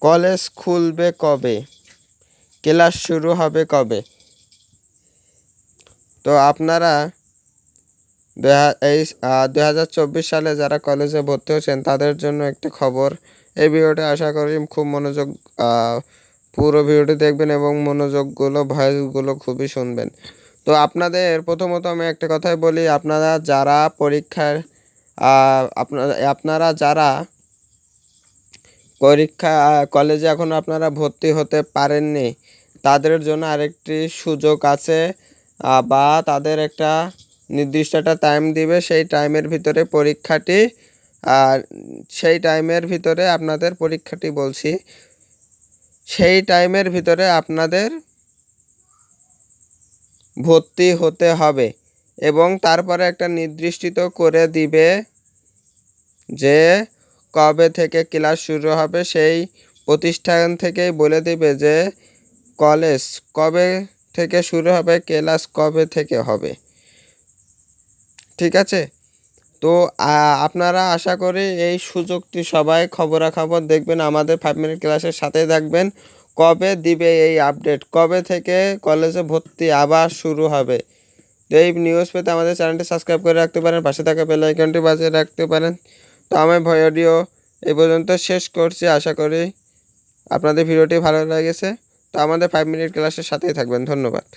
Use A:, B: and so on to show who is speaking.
A: College খুলবে কবে, class শুরু হবে কবে? তো আপনারা 2024 সালে যারা কলেজে ভর্তি হচ্ছেন তাদের জন্য একটি খবর। এই ভিডিওটা আশা করি খুব মনোযোগ পুরো ভিডিওটি দেখবেন এবং ভয়েসগুলো খুবই শুনবেন। তো আপনাদের প্রথমত আমি একটা কথাই বলি, আপনারা যারা কলেজে এখন আপনারা ভর্তি হতে পারেননি, তাদের জন্য আরেকটি সুযোগ আছে, বা তাদের একটা নির্দিষ্ট একটা টাইম দিবে। সেই টাইমের ভিতরে সেই টাইমের ভিতরে আপনাদের ভর্তি হতে হবে এবং তারপরে একটা নির্দিষ্ট করে দিবে যে কবে থেকে ক্লাস শুরু হবে। সেই প্রতিষ্ঠান থেকেই বলে দিবে যে কলেজ কবে থেকে শুরু হবে, ক্লাস কবে থেকে হবে। ঠিক আছে? তো আপনারা আশা করি এই সুযোগটি সবাই খবরাখবর দেখবেন, আমাদের 5 মিনিট ক্লাসের সাথে থাকবেন। কবে দিবে এই আপডেট, কবে থেকে কলেজে ভর্তি আবার শুরু হবে। তো এই নিউজ পেতে আমাদের চ্যানেলটি সাবস্ক্রাইব করে রাখতে পারেন, পাশে থাকা বেল আইকনটি বাজিয়ে রাখতে পারেন। তো আমি ভিডিও এই পর্যন্ত শেষ করছি। আশা করি আপনাদের ভিডিওটি ভালো লেগেছে। তো আমাদের 5 মিনিট ক্লাসের সাথেই থাকবেন। ধন্যবাদ।